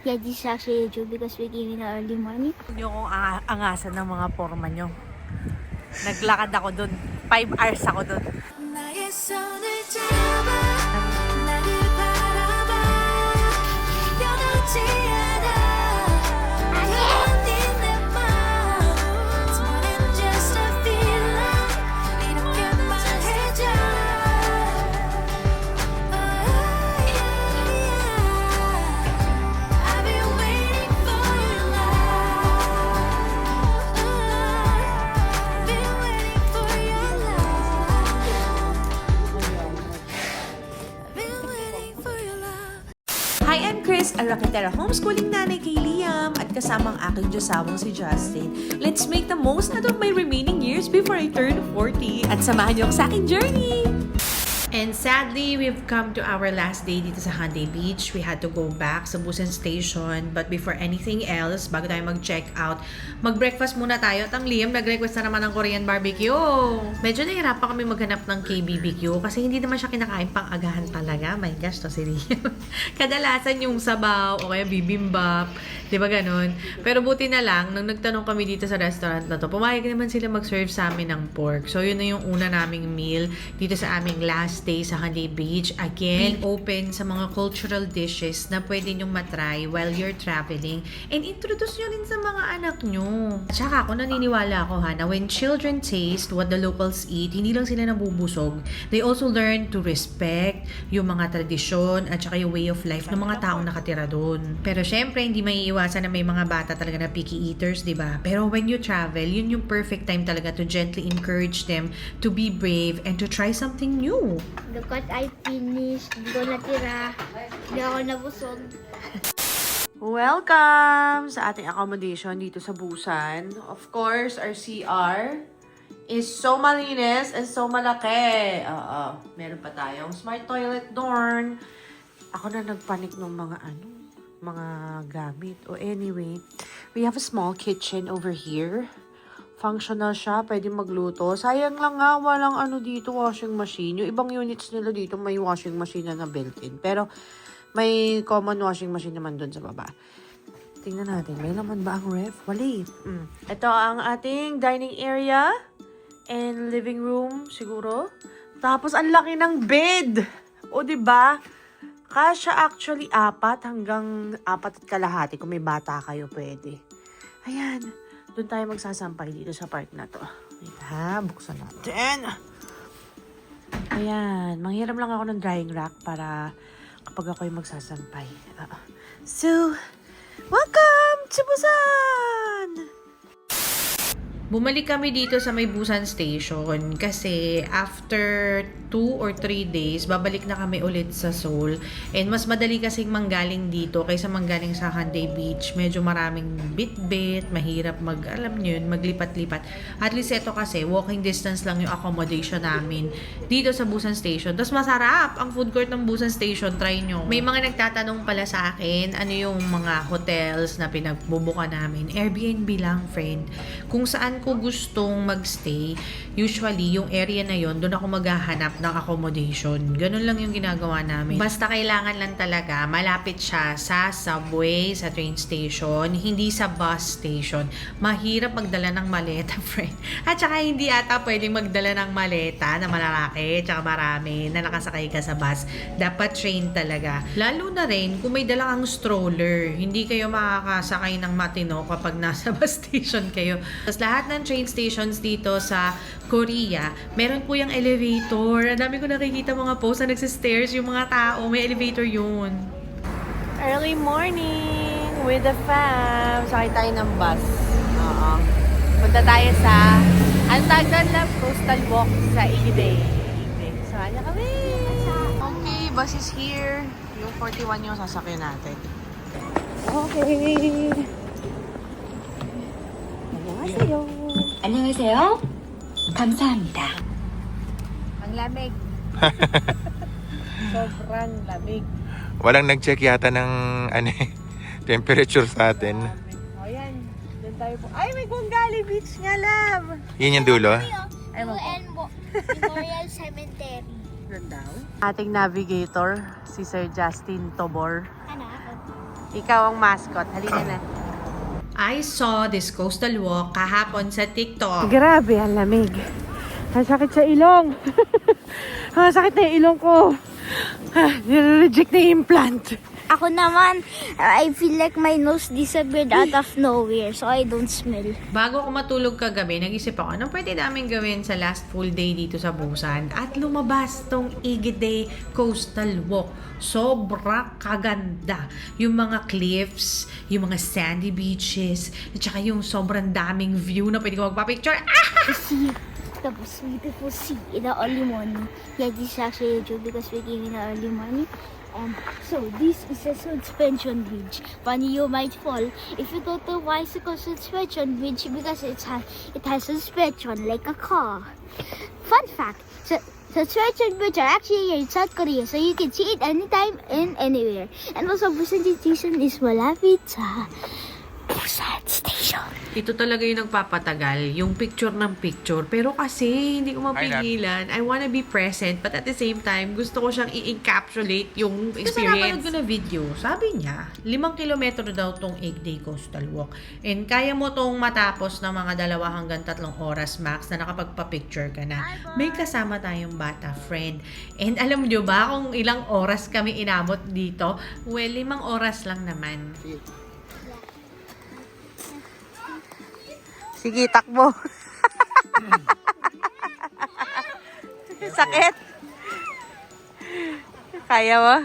Yeah, this is actually a joke because we came in early morning. Hindi ko angasan ng mga forma nyo. Naglakad ako dun. 5 hours ako dun. Hi, I'm Chris, a Rocketera homeschooling nanay kay Liam at kasama ang aking Diyosawang si Justin. Let's make the most out of my remaining years before I turn 40 at samahan niyo ako sa aking journey! And sadly, we've come to our last day dito sa Hyundai Beach. We had to go back sa Busan Station. But before anything else, bago tayo mag-check out, mag-breakfast muna tayo. At ang Liam, nag-request na naman ng Korean barbecue. Medyo nahirapan kami maghanap ng KBBQ kasi hindi naman siya kinakain pang agahan talaga. My gosh, to si Liam. Kadalasan yung sabaw o kaya bibimbap. Di ba ganun? Pero buti na lang, nung nagtanong kami dito sa restaurant na to, pumayag naman sila mag-serve sa amin ng pork. So, yun na yung una naming meal dito sa aming last day sa Hyundai Beach. Again, open sa mga cultural dishes na pwede nyong matry while you're traveling. And introduce nyo rin sa mga anak nyo. Tsaka ako naniniwala ako na when children taste what the locals eat, hindi lang sila nabubusog. They also learn to respect yung mga tradisyon at saka yung way of life ng mga taong nakatira doon. Pero syempre, hindi maiiwasan na may mga bata talaga na picky eaters, di ba? Pero when you travel, yun yung perfect time talaga to gently encourage them to be brave and to try something new. Look what I finished. Hindi ko natira. Hindi ako nabusog. Welcome sa ating accommodation dito sa Busan. Of course, our CR is so malinis and so malaki. Meron pa tayong smart toilet door. Ako na nagpanik ng mga gamit. O anyway, we have a small kitchen over here. Functional siya, pwede magluto. Sayang lang nga, walang dito, washing machine. Yung ibang units nila dito, may washing machine na built-in. Pero, may common washing machine naman dun sa baba. Tingnan natin, may laman ba ang ref? Wali. Ito ang ating dining area and living room, siguro. Tapos, ang laki ng bed! O, diba? Kasya actually 4 hanggang 4.5. Kung may bata kayo, pwede. Ayan. Doon tayo magsasampay dito sa park na to. Ayan, buksan natin. Ayan, manghiram lang ako ng drying rack para kapag ako'y magsasampay. So, welcome to Busan! Bumalik kami dito sa may Busan Station kasi after 2 or 3 days, babalik na kami ulit sa Seoul. And mas madali kasing manggaling dito kaysa manggaling sa Hyundai Beach. Medyo maraming bit-bit, mahirap maglipat-lipat. At least ito kasi, walking distance lang yung accommodation namin dito sa Busan Station. Tapos masarap ang food court ng Busan Station, try nyo. May mga nagtatanong pala sa akin, ano yung mga hotels na pinagbubuka namin. Airbnb lang, friend. Kung saan ko gustong magstay, usually yung area na yon doon ako maghahanap ng accommodation. Ganun lang yung ginagawa namin. Basta kailangan lang talaga malapit siya sa subway, sa train station, hindi sa bus station. Mahirap magdala ng maleta, friend. At saka hindi ata pwedeng magdala ng maleta na malalaki, tsaka marami na nakasakay ka sa bus. Dapat train talaga. Lalo na rin kung may dala kang stroller. Hindi kayo makakasakay ng matino kapag nasa bus station kayo. Tapos lahat ng train stations dito sa Korea, meron po yung elevator. Ang dami ko nakikita mga posts na nagsistairs yung mga tao. May elevator yun. Early morning with the fam. Sakay tayo ng bus. Punta tayo sa Antagan na Coastal Walk sa Igday. Saan na kami? Okay, bus is here. Yung 41 yung sasakyan natin. Okay. 안녕하세요. 안녕하세요. 감사합니다. Ang lamig. Sobrang lamig. Walang nag-check yata ng temperature sa atin. O yan, doon tayo po. Ay, may Gongali Beach nga, love. Yun yung dulo. Memorial Cemetery. Ating navigator, si Sir Justin Tobor. Ano? Ikaw ang mascot. Halika na. I saw this coastal walk kahapon sa TikTok. Grabe, ang lamig. Ang sakit sa ilong. Ang sakit na yung ilong ko. Nire-reject na yung implant. Ako naman, I feel like my nose disappeared out of nowhere, so I don't smell. Bago ako matulog kagabi, nag-isip ako, anong pwede namin gawin sa last full day dito sa Busan? At lumabas tong Igide Coastal Walk. Sobra kaganda. Yung mga cliffs, yung mga sandy beaches, at saka yung sobrang daming view na pwede ko magpa-picture. The sea, the most beautiful sea in the early morning. Yeah, this is actually a joke because we came in the early morning. And so this is a suspension bridge. Funny, you might fall if you don't know why it's called suspension bridge, because it has suspension like a car. Fun fact: suspension bridge are actually here in South Korea, so you can see it anytime and anywhere. And also, Busan Station is malapit sa Busan Station. Ito talaga yung nagpapatagal, yung picture ng picture. Pero kasi, hindi ko mapigilan. I wanna be present, but at the same time, gusto ko siyang i-encapsulate yung experience. Kasi napanood ko na video, sabi niya, 5 kilometro daw tong Igde Coastal Walk. And kaya mo tong matapos ng mga 2 hanggang 3 oras max na nakapagpa-picture ka na. May kasama tayong bata friend. And alam niyo ba kung ilang oras kami inabot dito? Well, 5 oras lang naman. Sige, takbo. Sakit. Kaya mo?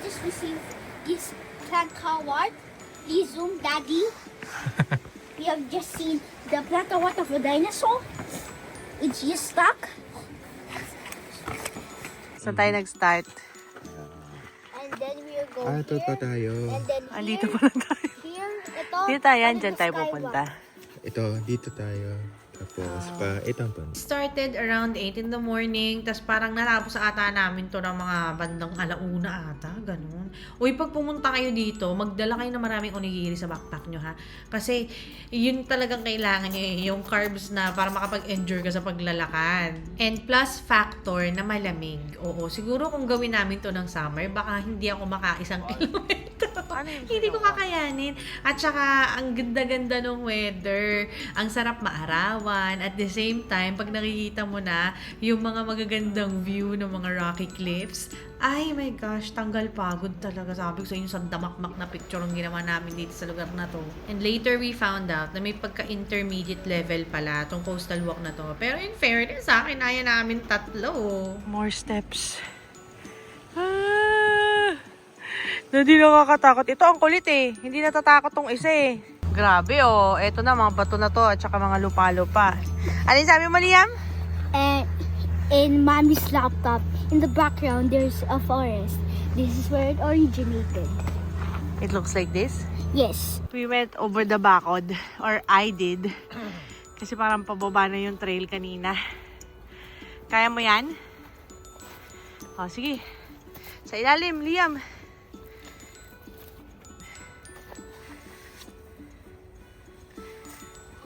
Just received this plant award. Please zoom, Daddy. We have just seen the plant award of a dinosaur. It's just stuck. Saan tayo nag-start? And then we'll go Ito here. pa tayo. And then Andito here, pa lang tayo. here, ito. Dito tayo, and dyan the tayo skywalk. pupunta. Ito, dito tayo. Tapos pa, ito ang pan. Started around 8 in the morning, tas parang natapos ata namin to ng mga bandang 1:00 ata, ganun. Uy, pag pumunta kayo dito, magdala kayo na maraming onigiri sa backpack nyo, ha? Kasi, yun talagang kailangan nyo, yung carbs na para makapag-endure ka sa paglalakad. And plus factor na malamig. Oo, siguro kung gawin namin to ng summer, baka hindi ako maka-1 kilometro. Hindi ko kakayanin. At saka, ang ganda-ganda ng weather. Ang sarap maarawan. At the same time, pag nakikita mo na yung mga magagandang view ng mga rocky cliffs, ay my gosh, tanggal pagod talaga. Sabi ko sa inyo, sa damakmak na picture ang ginawa namin dito sa lugar na to. And later we found out na may pagka-intermediate level pala tong coastal walk na to. Pero in fairness, sa akin, kaya namin 3. More steps. Hindi nakakatakot. Ito ang kulit eh. Hindi natatakot tong isa eh. Grabe oh. Ito na, mga bato na to at saka mga lupa-lupa. Ano sabi mo, Liam? And in Mommy's laptop, in the background, there's a forest. This is where it originated. It looks like this. Yes. We went over the bakod. Or I did. Kasi parang pababa na yung trail kanina. Kaya mo yan? O, sige. Sa ilalim, Liam.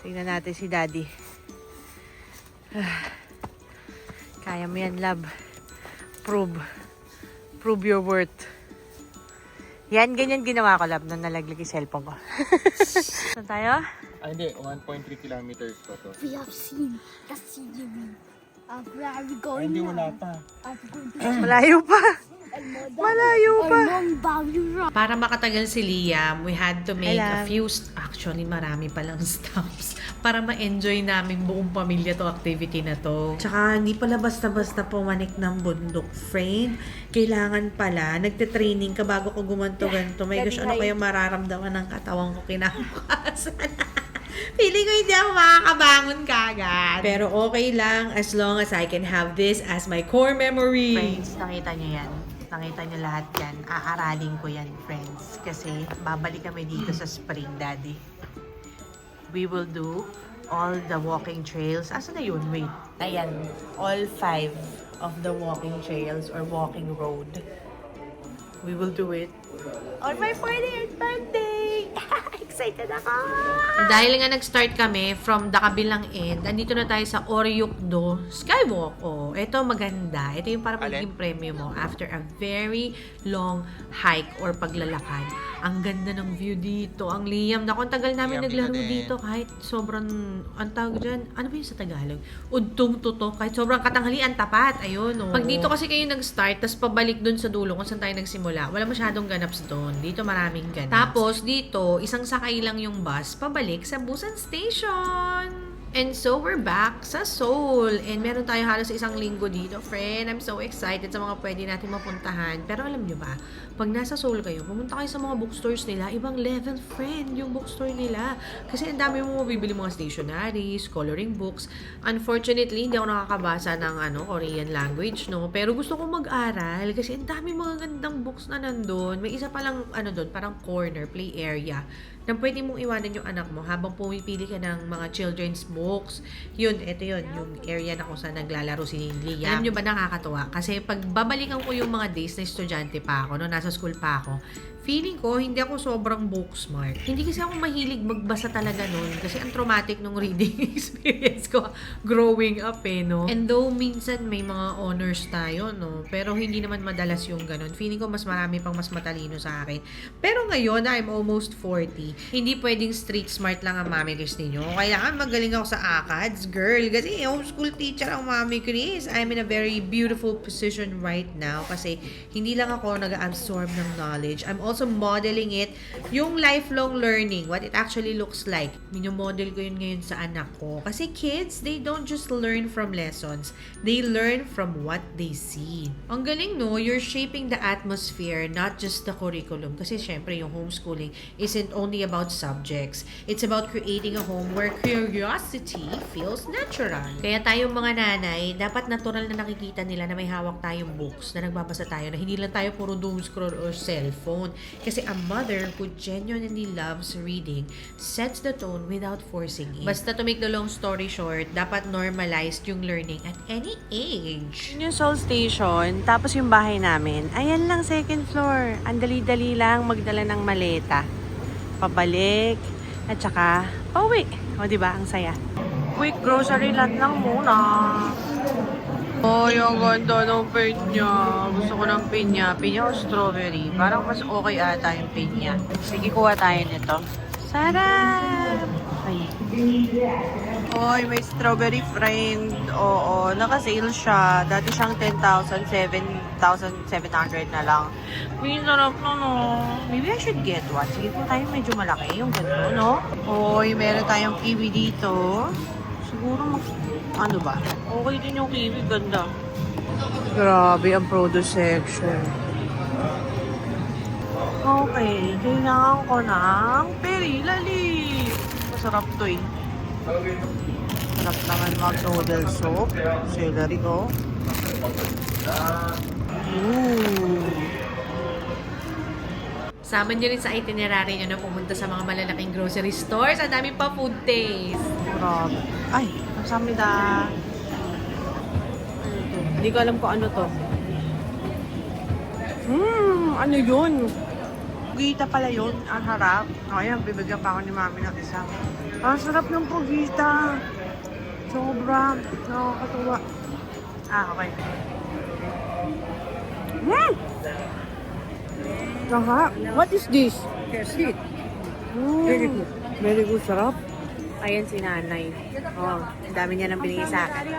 Tingnan natin si Daddy. Kaya mo yan, love. Prove your worth. Yan, ganyan ginawa ko, love, nung nalaglag yung cellphone ko. Saan tayo? Hindi. 1.3 kilometers pa to. We have seen the CGV. Where are we going Hindi, now? wala pa. Are we going to Malayo pa. Malayo pa. Para Para makatagal si Liam, we had to make a few, actually marami palang stops para ma-enjoy namin buong pamilya to activity na to. Tsaka hindi pala basta-basta pumanik ng bundok, friend. Kailangan pala, nagte-training ka bago ko gumanto-ganto. May gosh, ano kaya mararamdaman ng katawan ko kinabukasan? Feeling ko hindi ako makakabangon kagad. Pero okay lang as long as I can have this as my core memory. Friends, nakita nyo yan. Nakita nyo lahat yan. Aaralin ko yan, friends. Kasi babalik kami dito sa spring, Daddy. We will do all the walking trails. Asa na yun? Wait. Ayan. All 5 of the walking trails or walking road. We will do it on my 48th birthday! Excited ako! Dahil nga nag-start kami from the kabilang end, andito na tayo sa Oryukdo Skywalk. Oh, ito maganda. Ito yung para magiging premium mo after a very long hike or paglalakad. Ang ganda ng view dito. Ang liyam. Naku, ang tagal namin Liyam naglaro din. dito kahit sobrang, ang tawag dyan, ano ba yung sa Tagalog? Udtong tutok. Kahit sobrang katanghalian, tapat. Ayun, oh. Pag dito kasi kayo nag-start, tapos pabalik dun sa dulo kung saan tayo nagsimula, wala masyadong ganaps doon. Dito maraming ganaps. Tapos, dito, isang sakay lang yung bus, pabalik sa Busan Station. And so, we're back sa Seoul. And meron tayo halos isang linggo dito, friend. I'm so excited sa mga pwede natin mapuntahan. Pero alam nyo ba, pag nasa Seoul kayo, pumunta kayo sa mga bookstores nila, ibang level, friend, yung bookstore nila. Kasi ang dami mo mabibili mga stationaries, coloring books. Unfortunately, hindi ako nakakabasa ng Korean language, no? Pero gusto ko mag-aral kasi ang dami mga gandang books na nandun. May isa palang, doon, parang corner, play area, na pwede mong iwanan yung anak mo habang pumipili ka ng mga children's books. Yun, ito yun, yung area na kung saan naglalaro si Liam. Alam nyo ba, nakakatuwa? Kasi pag babalikan ko yung mga days na estudyante pa ako, no, nasa school pa ako, feeling ko, hindi ako sobrang book smart. Hindi kasi ako mahilig magbasa talaga nun. Kasi ang traumatic nung reading experience ko growing up, no? And though, minsan may mga honors tayo, no? Pero hindi naman madalas yung ganun. Feeling ko, mas marami pang mas matalino sa akin. Pero ngayon, I'm almost 40. Hindi pwedeng street smart lang ang Mami Chris ninyo. Kailangan magaling ako sa ACADS, girl. Kasi homeschool teacher ang Mami Chris. I'm in a very beautiful position right now. Kasi hindi lang ako nag-absorb ng knowledge. I'm also modeling it, yung lifelong learning, what it actually looks like. Minomodel ko yun ngayon sa anak ko. Kasi kids, they don't just learn from lessons. They learn from what they see. Ang galing, no? You're shaping the atmosphere, not just the curriculum. Kasi syempre, yung homeschooling isn't only about subjects. It's about creating a home where curiosity feels natural. Kaya tayong mga nanay, dapat natural na nakikita nila na may hawak tayong books, na nagbabasa tayo, na hindi lang tayo puro doom scroll or cellphone. Kasi a mother who genuinely loves reading sets the tone without forcing it. Basta to make the long story short, dapat normalized yung learning at any age. Yun yung Seoul Station, tapos yung bahay namin. Ayan lang, second floor. Ang dali-dali lang magdala ng maleta. Pabalik, at saka pauwi. O, diba? Ang saya. Quick grocery lot lang muna. Oh, yung ganda ng pinya. Gusto ko ng pinya. Pinya o strawberry. Parang mas okay ata yung pinya. Sige, kuha tayo nito. Sarap! Ay. Oy, may strawberry friend. Oo, naka-sale siya. Dati siyang 10,000, 7,700 na lang. May sarap na, no? Maybe I should get one. Sige po tayo, medyo malaki yung ganito, no? Oy, meron tayong kiwi dito. Siguro ano ba? Okay din yung kiwi, ganda. Grabe ang produce section. Okay, kailangan ko ng perilali. Masarap to eh. Sarap naman mga noodle soup. Celery ko. Ooh. Sama nyo rin sa itinerary nyo na pumunta sa mga malalaking grocery stores. Ang dami pa food taste. Grabe. Ay, kamsahamnida. Hindi ko alam kung ano to. Ano yun? Pugita pala yun. Ang harap. Ayan, bibigyan pa ako ni Mami ng isa. Ang sarap ng pugita. Sobra. Nakakatuwa. Okay. What is this? Sweet. Very good. Very good. Sarap. Ayan si nanay. Oh, ang dami niya nang binigay sa akin.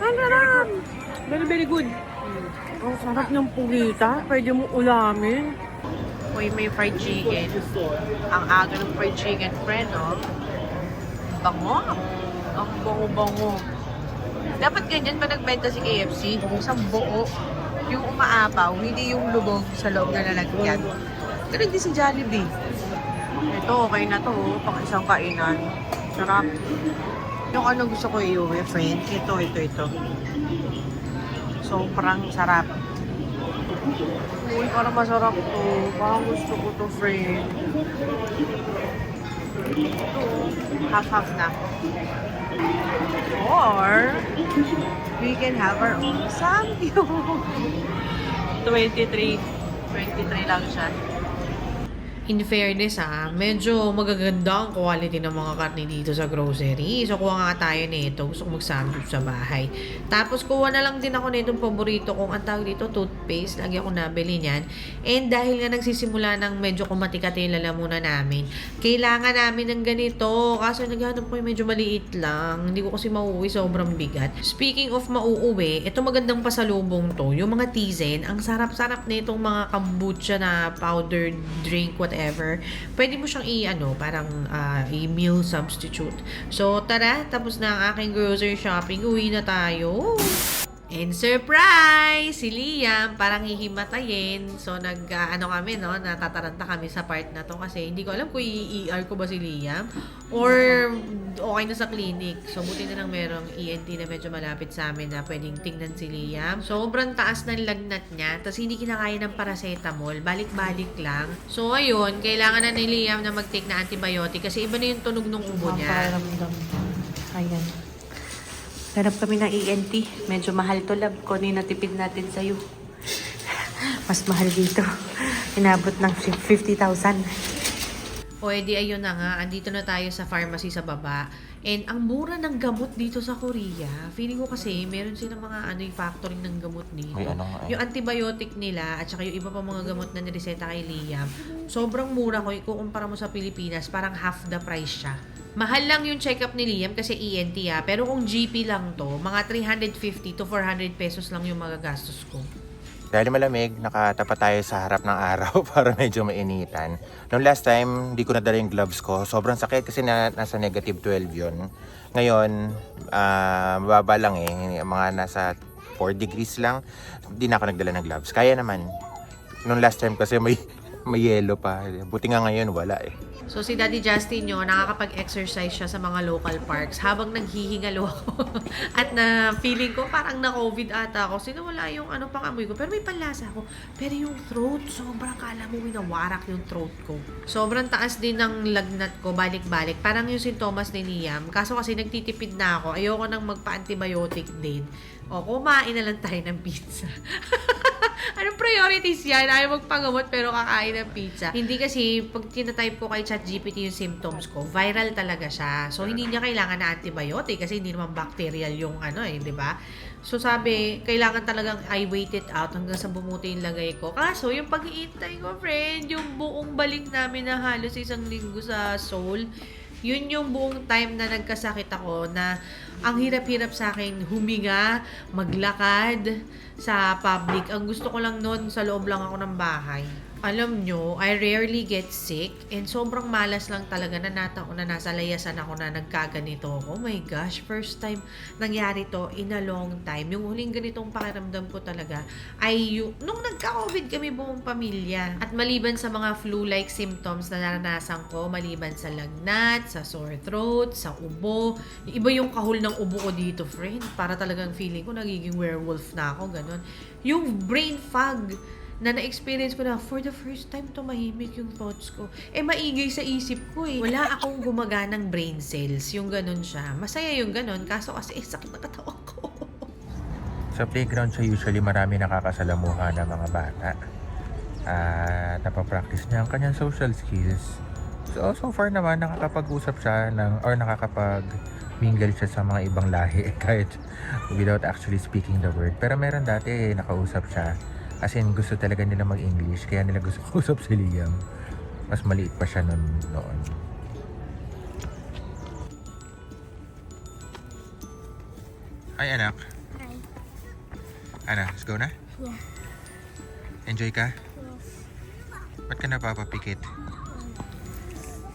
Ang sarap! Very, very good. Ang sarap ng pugita. Pwede mo ulamin. Uy, may fried chicken. Ang aga ng fried chicken, friend, no? Bango. Ang bango-bango. Dapat ganyan pa nagbenta si KFC. Isang buo. Yung umaapaw, hindi yung lubog sa loob na lalagyan. Pero hindi si Jollibee. Ito, okay na to. Pang isang kainan. Sarap. Yung ano gusto ko i-uwi, friend. Ito. Sobrang sarap. Uy, parang masarap to. Parang gusto ko to, friend. Ito, half-half na. Or, we can have our own samgyup. 23. 23 lang siya. In fairness medyo magaganda ang quality ng mga karne dito sa grocery. So, kuha nga tayo nito. Gusto ko mag-sandwich sa bahay. Tapos, kuha na lang din ako nitong paborito kong ang tawag dito, toothpaste. Lagi ako nabili niyan. And dahil nga nagsisimula ng medyo kumatikati yung lalamunan namin, kailangan namin ng ganito. Kaso naghanap ko yung medyo maliit lang. Hindi ko kasi mauuwi, sobrang bigat. Speaking of mauuwi, ito magandang pasalubong to. Yung mga tizen, ang sarap-sarap nitong mga kombucha na powdered drink, whatever. Pwede mo siyang parang i-meal substitute. So, tara, tapos na ang aking grocery shopping. Uwi na tayo. And surprise! Si Liam, parang hihimatayin. So, kami, no? Natataranta kami sa part na to kasi hindi ko alam kung i-ER ko ba si Liam or okay na sa clinic. So, buti na lang merong ENT na medyo malapit sa amin na pwedeng tingnan si Liam. Sobrang taas ng lagnat niya, tapos hindi kinakaya ng paracetamol. Balik-balik lang. So, ayun, kailangan na ni Liam na mag-take na antibiotic kasi iba na yung tunog ng ubo niya. Ayan. Hanap kami ng ENT. Medyo mahal to, love. Kunin na tipid natin sa'yo. Mas mahal dito. Inabot ng 50,000. O edi ayun na nga, andito na tayo sa pharmacy sa baba. And ang mura ng gamot dito sa Korea. Feeling ko kasi meron silang mga yung factoring ng gamot dito. Ay, ano nga, Yung antibiotic nila at saka yung iba pa mga gamot na nireseta kay Liam. Sobrang mura ko. Ikukumpara mo sa Pilipinas, parang half the price siya. Mahal lang yung check-up ni Liam kasi ENT pero kung GP lang to, mga 350 to 400 pesos lang yung magagastos ko. Dahil malamig, nakatapat tayo sa harap ng araw para medyo mainitan. Noong last time, hindi ko nadala yung gloves ko. Sobrang sakit kasi nasa negative 12 yun. Ngayon, mababa lang mga nasa 4 degrees lang. Hindi na ako nagdala ng gloves. Kaya naman. Noong last time kasi may yelo pa. Buti nga ngayon, wala So, si Daddy Justin nakakapag-exercise siya sa mga local parks habang naghihingalo ako. At na feeling ko parang na-COVID ata ako. Sinawala yung pang-amoy ko. Pero may panlasa ako. Pero yung throat, sobrang kala mo winawarak yung throat ko. Sobrang taas din ng lagnat ko, balik-balik. Parang yung sintomas ni Liam. Kaso kasi nagtitipid na ako. Ayoko nang magpa-antibiotic din. O, kumain na lang tayo ng pizza. Anong priorities yan? Ayaw magpagamot pero kakain ng pizza. Hindi kasi, pag tinatype ko kay ChatGPT yung symptoms ko, viral talaga siya. So, hindi niya kailangan na antibiotic kasi hindi naman bacterial yung di ba? So, sabi, kailangan talagang I wait it out hanggang sa bumuti yung lagay ko. Kaso, yung pag-iintay ko, friend, yung buong balik namin na halos 1 linggo sa Seoul, yun yung buong time na nagkasakit ako na ang hirap-hirap sa akin huminga, maglakad sa public. Ang gusto ko lang noon, sa loob lang ako ng bahay. Alam nyo, I rarely get sick and sobrang malas lang talaga na nasa layasan ako na nagkaganito. Oh my gosh, first time nangyari to in a long time. Yung huling ganitong pakiramdam ko talaga ay nung nagka-COVID kami buong pamilya. At maliban sa mga flu-like symptoms na naranasan ko, maliban sa lagnat, sa sore throat, sa ubo, iba yung kahul ng ubo ko dito, friend. Para talagang feeling ko nagiging werewolf na ako, ganun. Yung brain fog na na-experience ko na for the first time tumahimik yung thoughts ko. Maingay sa isip ko Wala akong gumaganang brain cells. Yung ganun siya. Masaya yung ganun. Kaso kasi sakit na katawan ko. Sa playground siya usually marami nakakasalamuha ng mga bata. Napapractice niya ang kanyang social skills. So far naman nakakapag-usap siya or nakakapag-mingle siya sa mga ibang lahi kahit without actually speaking the word. Pero meron dati nakausap siya. As in, gusto talaga nila mag-English. Kaya nila gusto kausap si Liam. Mas maliit pa siya noon. Hi, anak. Hi. Ana, let's go na? Yeah. Enjoy ka? Yes. Ba't ka napapapikit?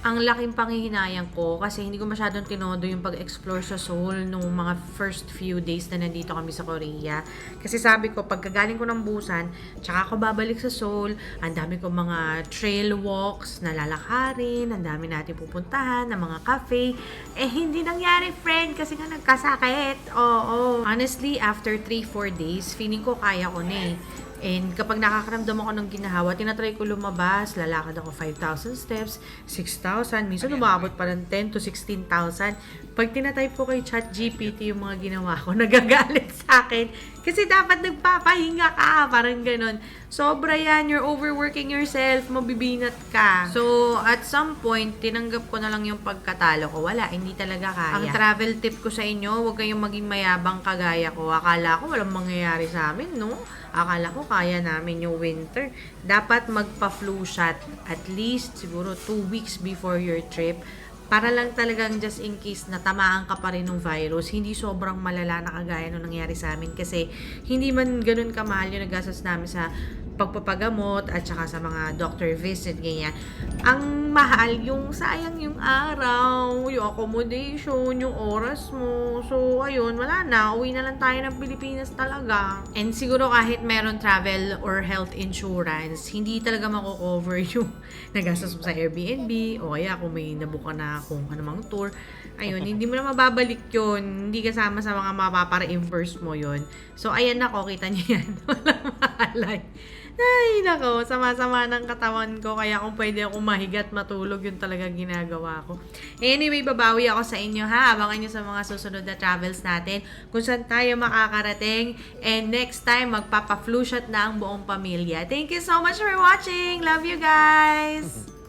Ang laking panghihinayang ko kasi hindi ko masyadong tinodo yung pag-explore sa Seoul nung mga first few days na nandito kami sa Korea. Kasi sabi ko, pagkagaling ko ng Busan, tsaka ako babalik sa Seoul, ang dami ko mga trail walks na lalakarin, ang dami natin pupuntahan, ng mga cafe. Hindi nangyari, friend, kasi nga nagkasakit. Oo. Honestly, after 3-4 days, feeling ko kaya ko na And kapag nakakaramdam ako ng ginahawa, tinatry ko lumabas, lalakad ako 5,000 steps, 6,000, minsan umabot pa ng 10 to 16,000. Pag tinatype ko kay ChatGPT yung mga ginawa ko, nagagalit sa akin. Kasi dapat nagpapahinga ka, parang ganon. Sobra yan, you're overworking yourself, mabibinat ka. So, at some point, tinanggap ko na lang yung pagkatalo ko. Wala, hindi talaga kaya. Ang travel tip ko sa inyo, huwag kayong maging mayabang kagaya ko. Akala ko walang mangyayari sa amin, no? Akala ko kaya namin yung winter. Dapat magpa-flu shot at least siguro 2 weeks before your trip. Para lang talagang just in case na tamaan ka pa rin ng virus, hindi sobrang malala na kagaya nung nangyari sa amin kasi hindi man ganun kamahal yung nagastos namin sa pagpapagamot at saka sa mga doctor visit, ganyan. Ang mahal, yung sayang yung araw, yung accommodation, yung oras mo. So, ayun, wala na. Uwi na lang tayo ng Pilipinas talaga. And siguro kahit meron travel or health insurance, hindi talaga mako-cover yung nagastos mo sa Airbnb o kaya kung may nabuka na kung anumang tour. Ayun, hindi mo na mababalik yun. Hindi kasama sa mga mapapara-reimburse mo yun. So, ayan ako, kita niyo yan. Walang mahalay. Ay, nako, sama-sama ng katawan ko. Kaya kung pwede ako mahigat, matulog, yun talaga ginagawa ko. Anyway, babawi ako sa inyo ha. Abangan nyo sa mga susunod na travels natin. Kung saan tayo makakarating. And next time, magpapa-flu shot na ang buong pamilya. Thank you so much for watching. Love you guys!